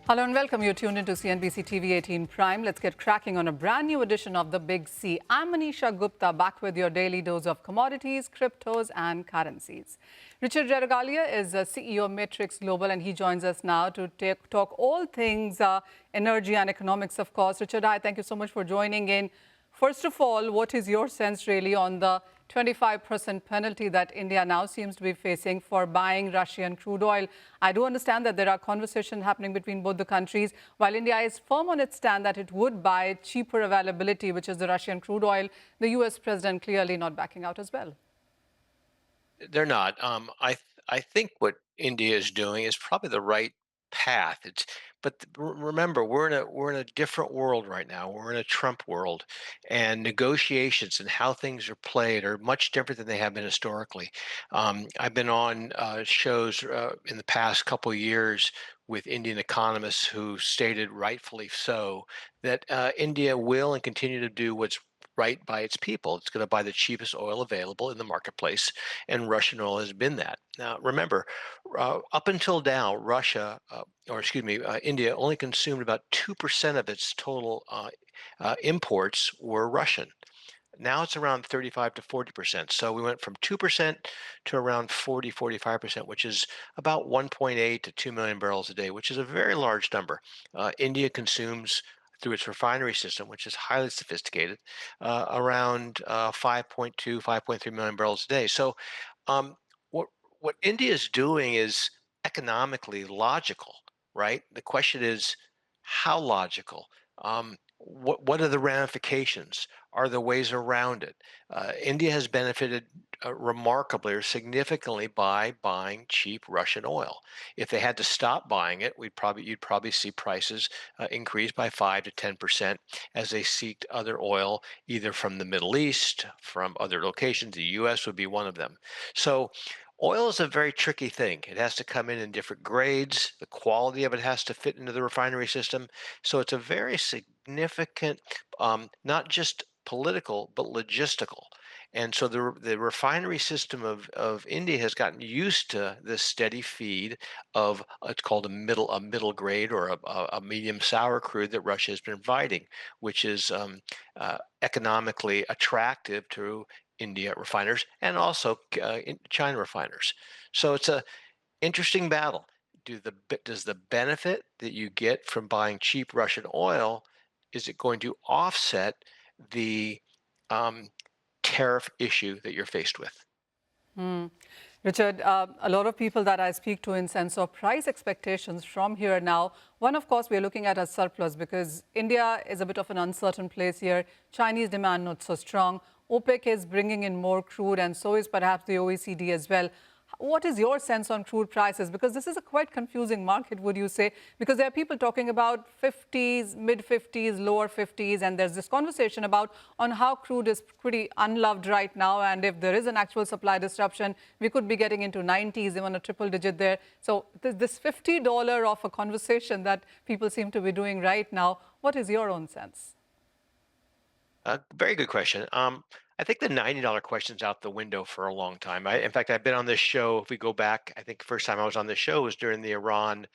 Hello and welcome. You're tuned into CNBC TV18 Prime. Let's get cracking on a brand new edition of The Big C. I'm Manisha Gupta, back with your daily dose of commodities, cryptos and currencies. Richard Redoglia is the CEO of Matrix Global, and he joins us now to talk all things energy and economics, of course. Richard, hi, thank you so much for joining in. First of all, what is your sense really on the 25% penalty that India now seems to be facing for buying Russian crude oil? I do understand that there are conversations happening between both the countries. While India is firm on its stand that it would buy cheaper availability, which is the Russian crude oil, the US president clearly not backing out as well. They're not. I think what India is doing is probably the right path. Remember, we're in a different world right now. We're in a Trump world, and negotiations and how things are played are much different than they have been historically. I've been on shows in the past couple of years with Indian economists who stated, rightfully so, that India will and continue to do what's right by its people. It's going to buy the cheapest oil available in the marketplace, and Russian oil has been that. Now, remember, up until now, India only consumed about 2% of its total imports were Russian. Now it's around 35 to 40%. So we went from 2% to around 40, 45%, which is about 1.8 to 2 million barrels a day, which is a very large number. India consumes through its refinery system, which is highly sophisticated, around 5.2, 5.3 million barrels a day. So um, what what India is doing is economically logical, right? The question is how logical. What are the ramifications? Are there ways around it? India has benefited remarkably or significantly by buying cheap Russian oil. If they had to stop buying it, you'd probably see prices increase by 5 to 10% as they seeked other oil, either from the Middle East, from other locations. The U.S. would be one of them. So oil is a very tricky thing. It has to come in different grades. The quality of it has to fit into the refinery system. So it's a very significant, not just political, but logistical. And so the refinery system of India has gotten used to this steady feed of it's called a middle grade or a medium sour crude that Russia has been providing, which is economically attractive to India refiners and also China refiners. So it's a interesting battle. Does the benefit that you get from buying cheap Russian oil, is it going to offset the um, tariff issue that you're faced with? Richard, a lot of people that I speak to in sense of price expectations from here now, one, of course, we're looking at a surplus because India is a bit of an uncertain place here. Chinese demand not so strong. OPEC is bringing in more crude, and so is perhaps the OECD as well. What is your sense on crude prices? Because this is a quite confusing market, would you say? Because there are people talking about 50s, mid 50s, lower 50s, and there's this conversation about on how crude is pretty unloved right now. And if there is an actual supply disruption, we could be getting into 90s, even a triple digit there. So this $50 of a conversation that people seem to be doing right now, what is your own sense? Very good question. I think the $90 question's out the window for a long time. In fact, I've been on this show. If we go back, I think the first time I was on this show was during the Iran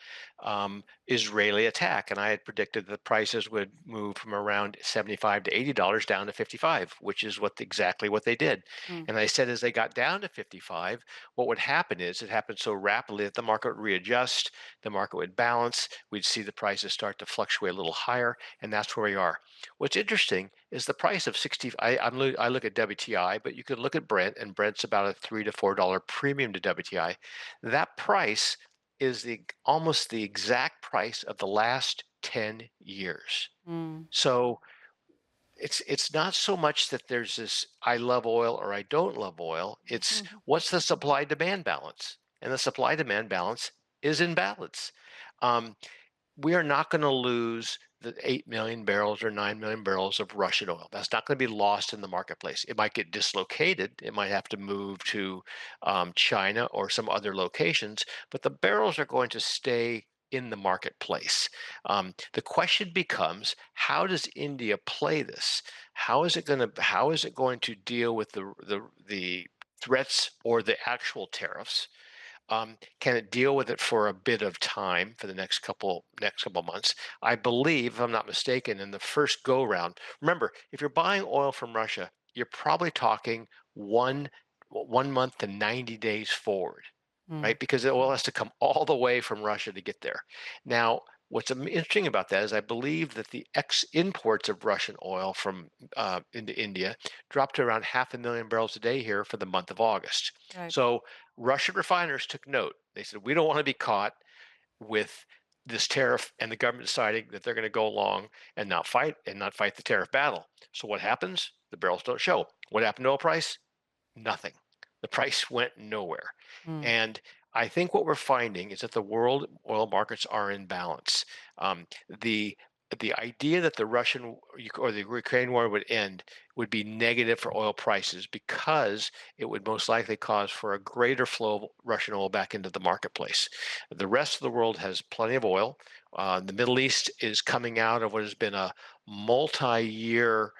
Israeli attack, and I had predicted the prices would move from around 75 to $80 down to 55, which is exactly what they did. Mm. And I said as they got down to 55, what would happen is it happened so rapidly that the market would readjust, the market would balance, we'd see the prices start to fluctuate a little higher, and that's where we are. What's interesting is the price of 60. I look at WTI, but you could look at Brent, and Brent's about a $3 to $4 premium to WTI. That price is almost the exact price of the last 10 years. Mm. So it's not so much that there's this I love oil or I don't love oil. It's what's the supply demand balance, and the supply demand balance is in balance. Um, we are not going to lose the 8 million barrels or 9 million barrels of Russian oil. That's not going to be lost in the marketplace. It might get dislocated. It might have to move to China or some other locations, but the barrels are going to stay in the marketplace. The question becomes, how does India play this? How is it going to deal with the threats or the actual tariffs? Can it deal with it for a bit of time for the next couple months? I believe, if I'm not mistaken, in the first go round. Remember, if you're buying oil from Russia, you're probably talking one 1 month to 90 days forward, Mm. right? Because the oil has to come all the way from Russia to get there. Now, what's interesting about that is I believe that the imports of Russian oil from into India dropped to around 500,000 barrels a day here for the month of August. Right. So Russian refiners took note. They said, we don't want to be caught with this tariff and the government deciding that they're going to go along and not fight the tariff battle. So what happens? The barrels don't show. What happened to oil price? Nothing. The price went nowhere. Mm. And I think what we're finding is that the world oil markets are in balance. The the idea that the Russian or the Ukraine war would end would be negative for oil prices because it would most likely cause for a greater flow of Russian oil back into the marketplace. The rest of the world has plenty of oil. The Middle East is coming out of what has been a multi-year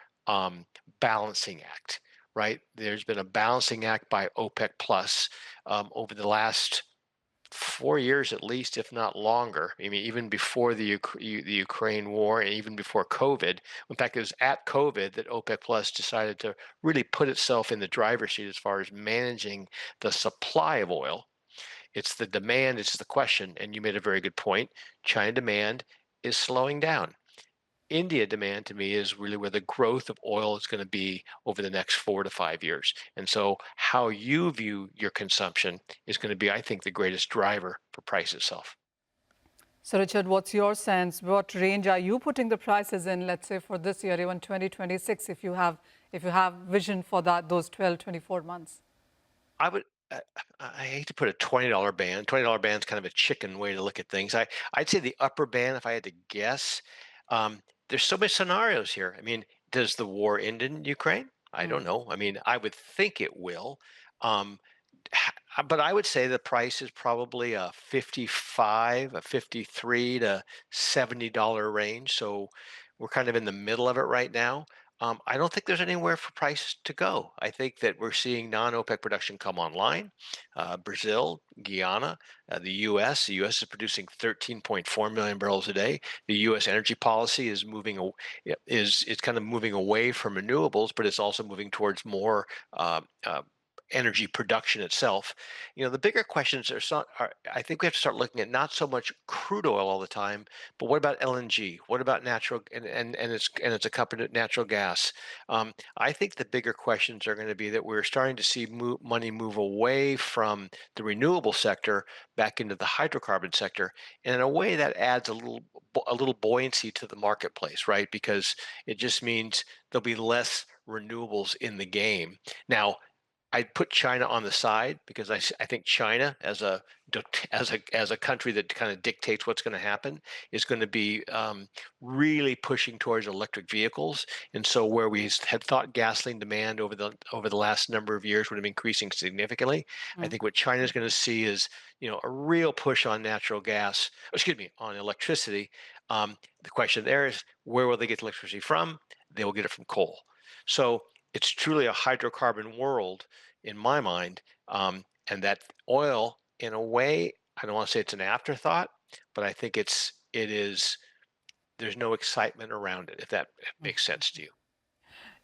balancing act, right? There's been a balancing act by OPEC Plus over the last 4 years at least, if not longer. I mean, even before the Ukraine war and even before COVID. In fact, it was at COVID that OPEC Plus decided to really put itself in the driver's seat as far as managing the supply of oil. It's the demand, it's the question, and you made a very good point. China demand is slowing down. India demand to me is really where the growth of oil is going to be over the next 4 to 5 years. And so how you view your consumption is going to be, I think, the greatest driver for price itself. So, Richard, what's your sense? What range are you putting the prices in, let's say, for this year, even 2026, if you have vision for that, those 12, 24 months? I would I hate to put a $20 band. $20 band is kind of a chicken way to look at things. I'd say the upper band, if I had to guess, there's so many scenarios here. I mean, does the war end in Ukraine? I Mm. don't know. I mean, I would think it will. Um, but I would say the price is probably a 55, a 53 to $70 range. So we're kind of in the middle of it right now. I don't think there's anywhere for price to go. I think that we're seeing non-OPEC production come online. Brazil, Guyana, the U.S. The U.S. is producing 13.4 million barrels a day. The U.S. energy policy is is kind of moving away from renewables, but it's also moving towards more energy production itself. You know, the bigger questions are I think we have to start looking at not so much crude oil all the time, but what about LNG? What about natural and it's accompanied natural gas? I think the bigger questions are going to be that we're starting to see money move away from the renewable sector back into the hydrocarbon sector, and in a way that adds a little buoyancy to the marketplace, right? Because it just means there'll be less renewables in the game. Now, I'd put China on the side because I think China as a country that kind of dictates what's going to happen is going to be really pushing towards electric vehicles. And so where we had thought gasoline demand over the last number of years would have been increasing significantly, I Mm. think what China is going to see is a real push on natural gas, excuse me, on electricity. The question there is where will they get electricity from? They will get it from coal. So it's truly a hydrocarbon world in my mind, and that oil, in a way, I don't want to say it's an afterthought, but I think it is. There's no excitement around it, if that makes sense to you.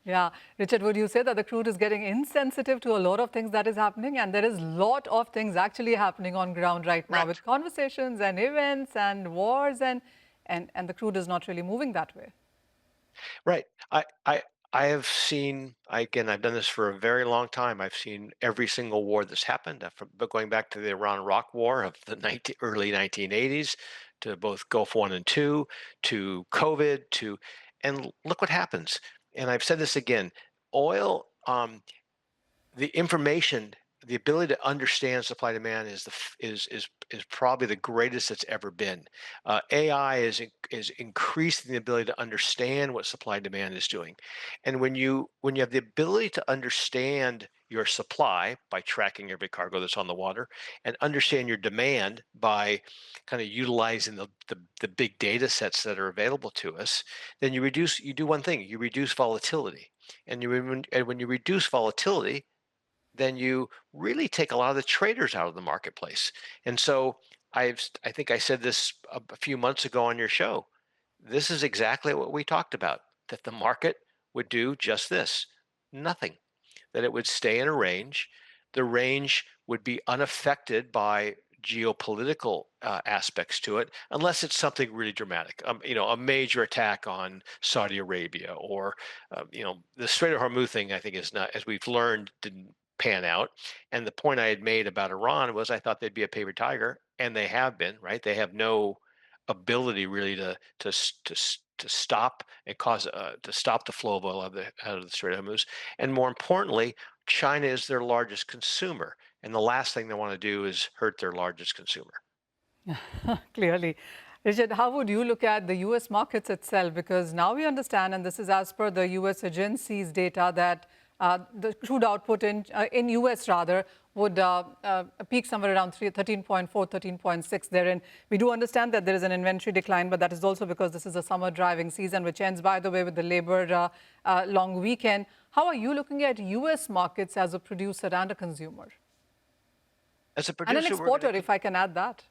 Yeah, Richard, would you say that the crude is getting insensitive to a lot of things that is happening? And there is a lot of things actually happening on ground right now with Correct. conversations and events and wars, and the crude is not really moving that way. Right. I have seen. Again, I've done this for a very long time. I've seen every single war that's happened, from going back to the Iran-Iraq War of the early 1980s, to both Gulf One and Two, to COVID, and look what happens. And I've said this again: oil. The information, the ability to understand supply demand is probably the greatest it's ever been. AI is increasing the ability to understand what supply demand is doing, and when you have the ability to understand your supply by tracking every cargo that's on the water, and understand your demand by kind of utilizing the big data sets that are available to us, then you do one thing, you reduce volatility, and when you reduce volatility, then you really take a lot of the traders out of the marketplace. And so I think I said this a few months ago on your show. This is exactly what we talked about, that the market would do just this, nothing, that it would stay in a range. The range would be unaffected by geopolitical aspects to it, unless it's something really dramatic. A major attack on Saudi Arabia, or the Strait of Hormuz thing. I think is not, as we've learned, didn't pan out. And the point I had made about Iran was I thought they'd be a paper tiger, and they have been. Right? They have no ability really to stop and cause to stop the flow of oil out of the Strait of Hormuz. And more importantly, China is their largest consumer, and the last thing they want to do is hurt their largest consumer. Clearly. Richard, how would you look at the US markets itself? Because now we understand, and this is as per the US agency's data, that the crude output in US rather would peak somewhere around 13.4, 13.6 therein. We do understand that there is an inventory decline, but that is also because this is a summer driving season, which ends, by the way, with the Labor long weekend. How are you looking at US markets as a producer and a consumer? As a producer, and an exporter, if I can add that.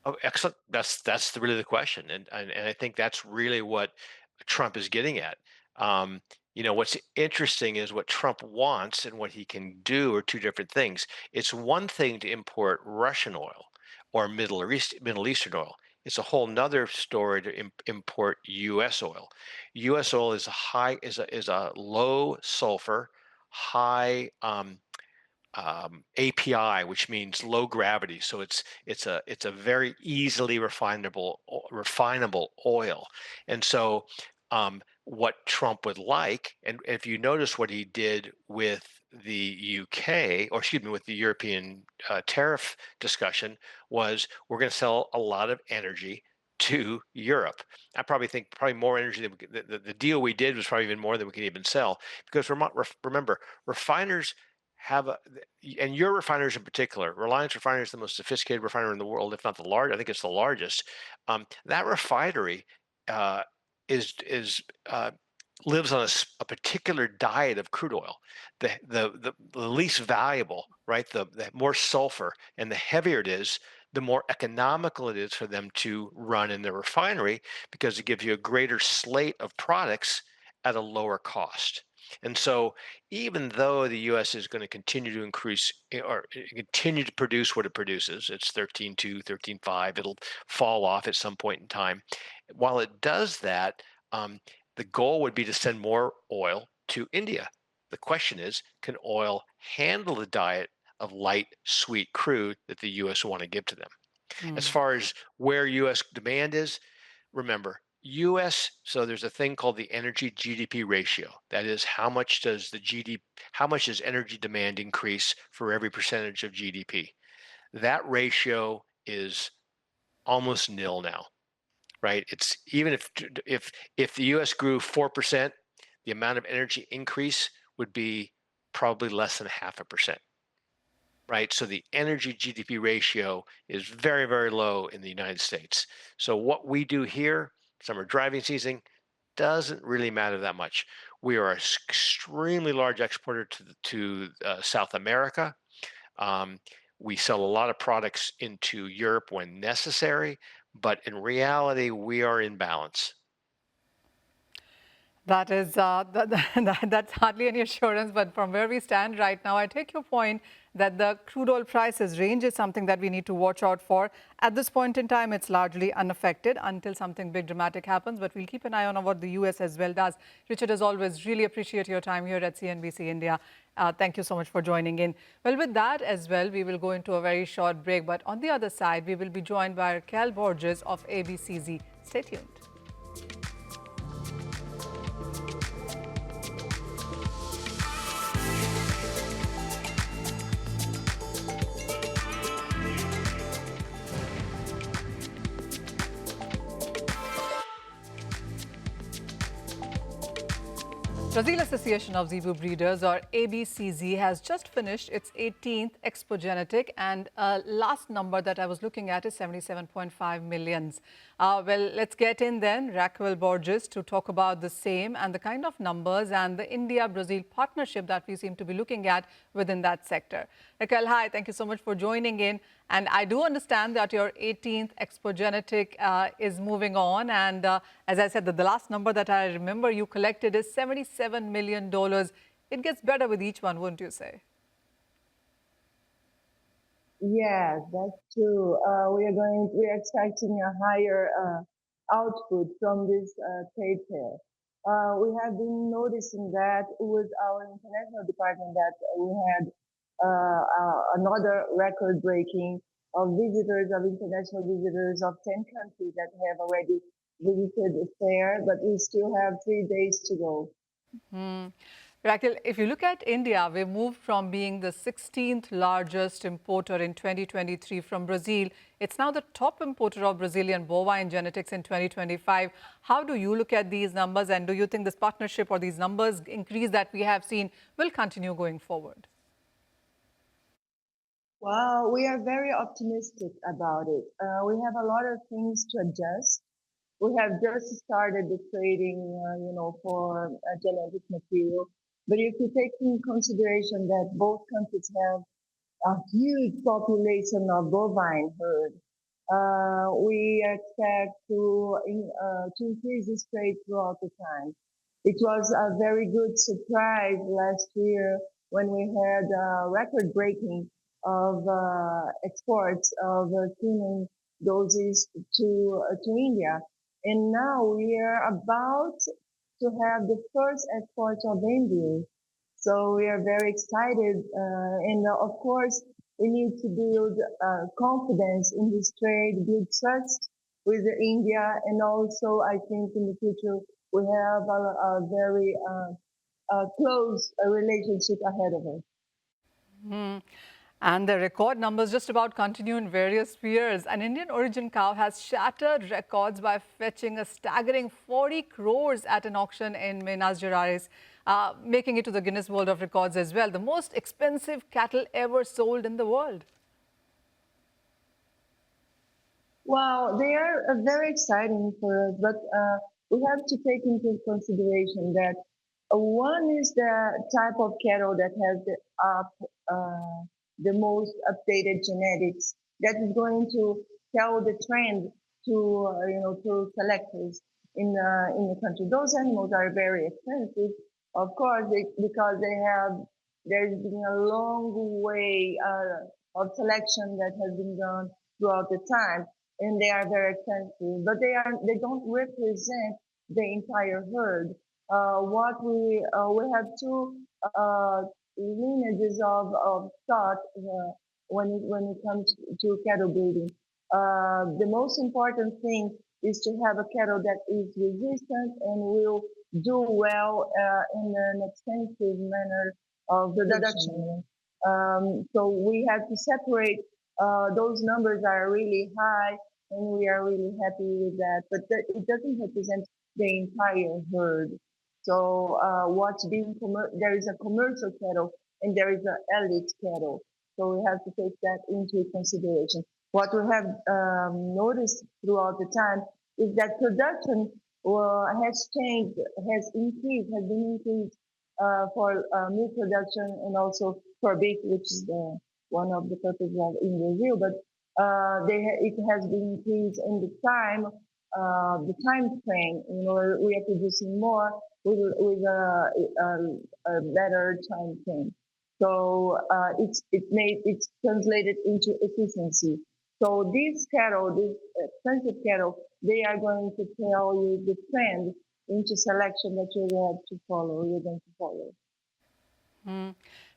Oh, excellent. That's really the question, and I think that's really what Trump is getting at. What's interesting is what Trump wants and what he can do are two different things. It's one thing to import Russian oil or Middle Eastern oil. It's a whole nother story to import U.S. oil. U.S. oil is a low sulfur, high API, which means low gravity. So it's a very easily refinable oil. And so what Trump would like, and if you notice what he did with the UK, or excuse me, with the European tariff discussion, was we're going to sell a lot of energy to Europe. I probably think more energy than the deal we did was probably even more than we can even sell, because remember, refiners have and your refiners in particular, Reliance Refinery is the most sophisticated refinery in the world, if not the largest. I think it's the largest. That refinery is lives on a particular diet of crude oil. The least valuable, right? The more sulfur, and the heavier it is, the more economical it is for them to run in the refinery, because it gives you a greater slate of products at a lower cost. And so even though the U.S. is going to continue to increase or continue to produce what it produces, it's 13.2, 13.5, it'll fall off at some point in time. While it does that, the goal would be to send more oil to India. The question is, can oil handle the diet of light, sweet crude that the U.S. will want to give to them? As far as where U.S. demand is, remember, so there's a thing called the energy GDP ratio. That is, how much does energy demand increase for every percentage of GDP? That ratio is almost nil now, right? It's even if the US grew 4%, the amount of energy increase would be probably less than 0.5%. Right? So the energy GDP ratio is very, very low in the United States. So what we do here, summer driving season, doesn't really matter that much. We are an extremely large exporter to South America. We sell a lot of products into Europe when necessary, but in reality, we are in balance. That is, that's hardly any assurance, but from where we stand right now, I take your point that the crude oil prices range is something that we need to watch out for. At this point in time, it's largely unaffected until something big dramatic happens, but we'll keep an eye on what the US as well does. Richard, as always, really appreciate your time here at CNBC India. Thank you so much for joining in. Well, with that as well, we will go into a very short break, but on the other side, we will be joined by Raquel Borges of ABCZ. Stay tuned. Brazil Association of Zebu Breeders, or ABCZ, has just finished its 18th Expo Genetic, and last number that I was looking at is 77.5 millions. Well, let's get in then Raquel Borges to talk about the same and the kind of numbers and the India-Brazil partnership that we seem to be looking at within that sector. Raquel, hi, thank you so much for joining in. And I do understand that your 18th Expo Genetic is moving on. And as I said, the last number that I remember you collected is $77 million. It gets better with each one, wouldn't you say? Yes, that's true. We're expecting a higher output from this trade fair. We have been noticing that with our international department that we had another record breaking of visitors, of international visitors of 10 countries that have already visited the fair, but we still have 3 days to go. Raquel, if you look at India, we've moved from being the 16th largest importer in 2023 from Brazil. It's now the top importer of Brazilian bovine genetics in 2025. How do you look at these numbers, and do you think this partnership or these numbers increase that we have seen will continue going forward? Well, we are very optimistic about it. We have a lot of things to adjust. We have just started the trading, for genetic material. But if you take in consideration that both countries have a huge population of bovine herd, we expect to increase this trade throughout the time. It was a very good surprise last year when we had record-breaking of exports of human doses to India. And now we are about to have the first export of embryos. So we are very excited. And of course, we need to build confidence in this trade, build trust with India. And also, I think in the future, we have a very close relationship ahead of us. And the record numbers just about continue in various spheres. An Indian origin cow has shattered records by fetching a staggering 40 crores at an auction in Minas Gerais, making it to the Guinness World of Records as well. The most expensive cattle ever sold in the world. Well, they are very exciting for us, but we have to take into consideration that one is the type of cattle that has the most updated genetics that is going to tell the trend to selectors in the country. Those animals are very expensive, of course, because there's been a long way of selection that has been done throughout the time, and they are very expensive. But they don't represent the entire herd. We have two lineages of stock when it comes to cattle breeding. The most important thing is to have a cattle that is resistant and will do well in an extensive manner of production. So we have to separate. Those numbers are really high, and we are really happy with that. But it doesn't represent the entire herd. So there is a commercial cattle and there is an elite cattle. So we have to take that into consideration. What we have noticed throughout the time is that production has changed, has been increased for milk production and also for beef, which is one of the purposes in Brazil. But it has been increased in the time frame. We are producing more with a better time frame. So it's translated into efficiency. So these cattle, these expensive cattle, they are going to tell you the trend into selection that you're going to follow.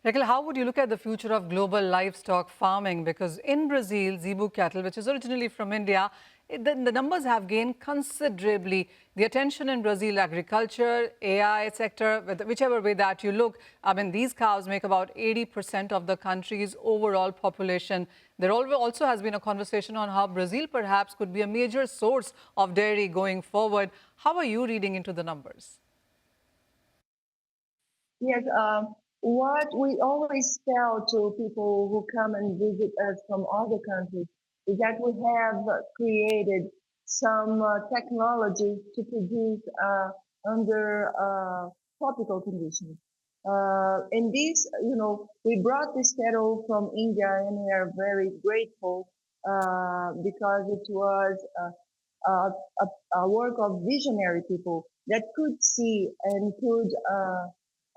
Raquel, how would you look at the future of global livestock farming? Because in Brazil, Zebu cattle, which is originally from India, the numbers have gained considerably. The attention in Brazil, agriculture, AI sector, whichever way that you look, I mean, these cows make about 80% of the country's overall population. There also has been a conversation on how Brazil perhaps could be a major source of dairy going forward. How are you reading into the numbers? Yes, what we always tell to people who come and visit us from other countries is that we have created some technology to produce under tropical conditions. And this, we brought this cattle from India, and we are very grateful because it was uh, a work of visionary people that could see and could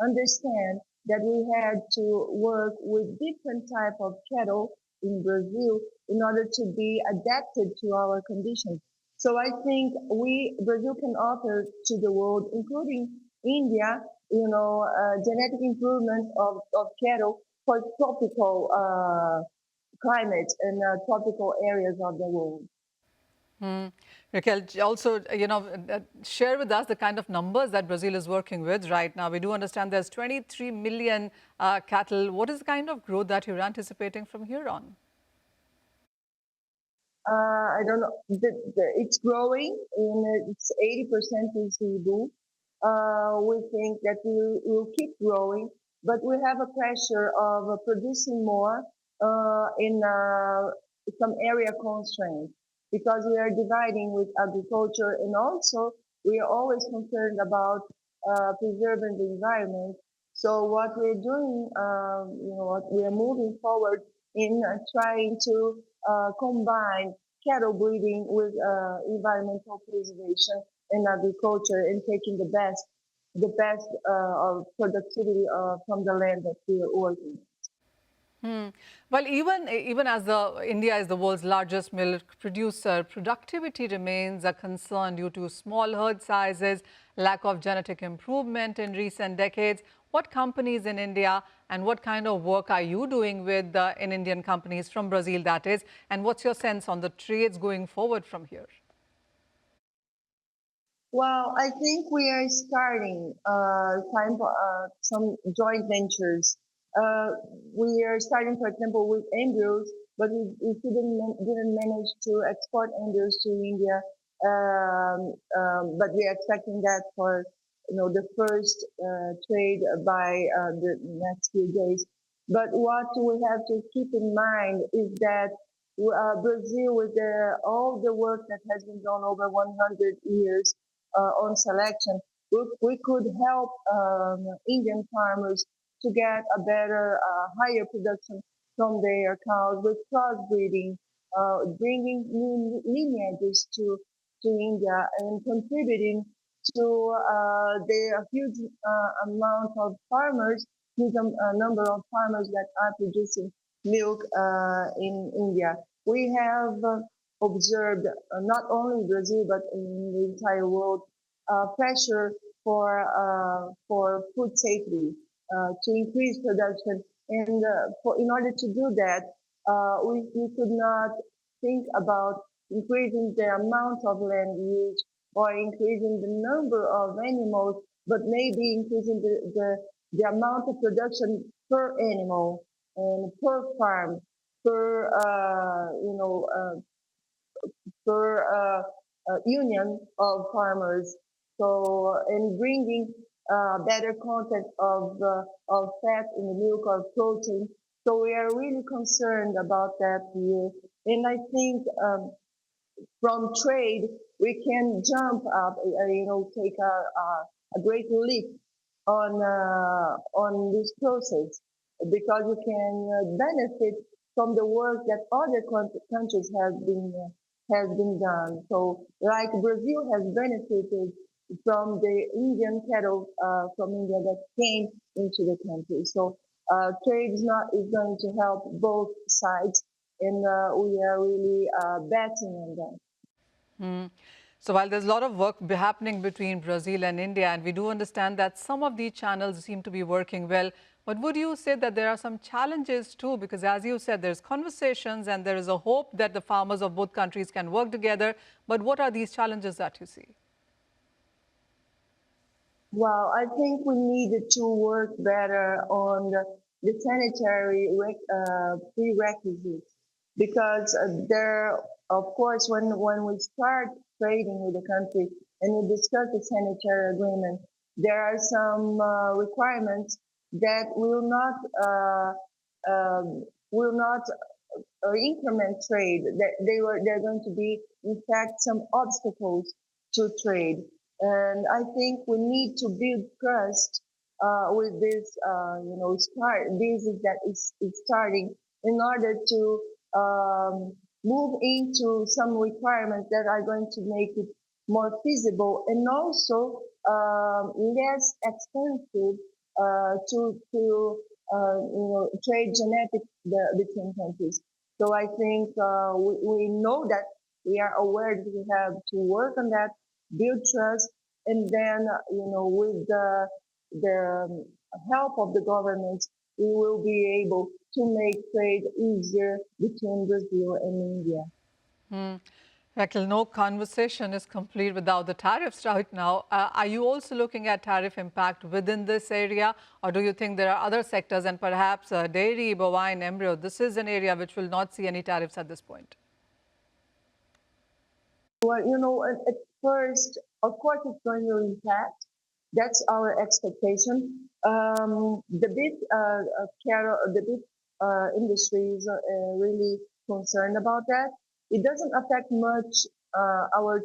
understand that we had to work with different type of cattle in Brazil in order to be adapted to our conditions. So I think Brazil can offer to the world, including India, genetic improvement of cattle for tropical climate and tropical areas of the world. Raquel, also, share with us the kind of numbers that Brazil is working with right now. We do understand there's 23 million cattle. What is the kind of growth that you're anticipating from here on? I don't know. It's growing, and it's 80% is Cebu. We think that we will keep growing, but we have a pressure of producing more in some area constraints because we are dividing with agriculture, and also we are always concerned about preserving the environment. So what we're doing, what we are moving forward in trying to combine cattle breeding with environmental preservation and agriculture and taking the best of productivity from the land that we are working. Well, even as India is the world's largest milk producer, productivity remains a concern due to small herd sizes, lack of genetic improvement in recent decades. What companies in India and what kind of work are you doing with in Indian companies from Brazil, that is, and what's your sense on the trades going forward from here? Well, I think we are starting some joint ventures. Uh, we are starting, for example, with embryos, but we didn't manage to export embryos to India. But we are expecting that for the first trade by the next few days. But what we have to keep in mind is that Brazil, with all the work that has been done over 100 years on selection, we could help Indian farmers to get a better, higher production from their cows with crossbreeding, bringing new lineages to India and contributing to the huge amount of farmers, huge number of farmers that are producing milk in India. We have observed not only in Brazil but in the entire world pressure for food safety to increase production, and in order to do that, we could not think about increasing the amount of land used or increasing the number of animals, but maybe increasing the amount of production per animal and per farm, per per union of farmers. So, and bringing better content of fat in the milk or protein. So we are really concerned about that here. And I think from trade, we can jump up, take a great leap on this process because you can benefit from the work that other countries has been done. So, like Brazil has benefited from the Indian cattle from India that came into the country. So, trade is going to help both sides, and we are really betting on that. So while there's a lot of work happening between Brazil and India, and we do understand that some of these channels seem to be working well, but would you say that there are some challenges too? Because as you said, there's conversations and there is a hope that the farmers of both countries can work together. But what are these challenges that you see? Well, I think we needed to work better on the sanitary prerequisites because of course, when we start trading with the country and we discuss the sanitary agreement, there are some requirements that will not increment trade. That they're going to be, in fact, some obstacles to trade. And I think we need to build trust with this, business that is starting, in order to move into some requirements that are going to make it more feasible and also less expensive to trade genetics between countries. So I think we know that we are aware that we have to work on that, build trust, and then with the help of the government, we will be able to make trade easier between Brazil and India. Raquel, no conversation is complete without the tariffs right now. Are you also looking at tariff impact within this area, or do you think there are other sectors, and perhaps dairy, bovine, embryo, this is an area which will not see any tariffs at this point? Well, at first, of course, it's going to impact. That's our expectation. The beef cattle, the beef industry is really concerned about that. It doesn't affect much our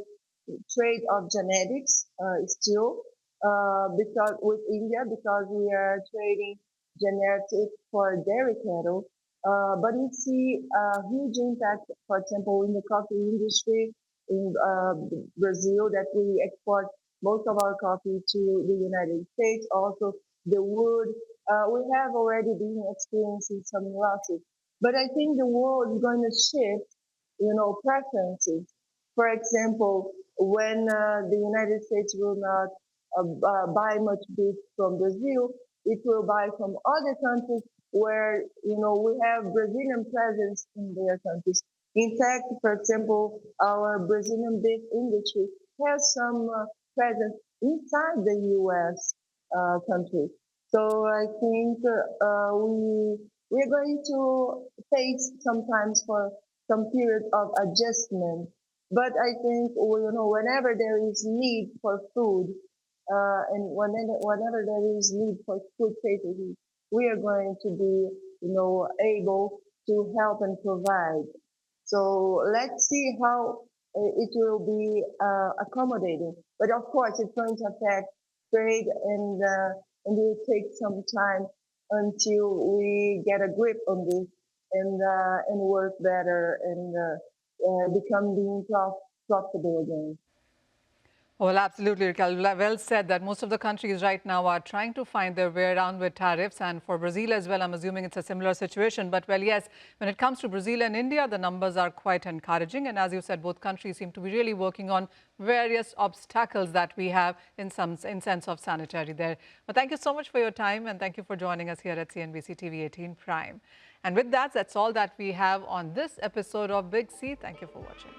trade of genetics still, because with India, because we are trading genetics for dairy cattle. But we see a huge impact, for example, in the coffee industry in Brazil, that we export most of our coffee to the United States. Also, the wood, we have already been experiencing some losses. But I think the world is going to shift, preferences. For example, when the United States will not buy much beef from Brazil, it will buy from other countries where, we have Brazilian presence in their countries. In fact, for example, our Brazilian beef industry has some presence inside the U.S. Country. So I think we're going to face sometimes for some period of adjustment. But I think, whenever there is need for food, and whenever there is need for food safety, we are going to be, able to help and provide. So let's see how it will be accommodating. But of course, it's going to affect trade, and it will take some time until we get a grip on this and work better and become being profitable again. Well, absolutely, Raquel. Well said that most of the countries right now are trying to find their way around with tariffs. And for Brazil as well, I'm assuming it's a similar situation. But, well, yes, when it comes to Brazil and India, the numbers are quite encouraging. And as you said, both countries seem to be really working on various obstacles that we have in sense of sanitary there. But thank you so much for your time, and thank you for joining us here at CNBC TV18 Prime. And with that, that's all that we have on this episode of Big C. Thank you for watching.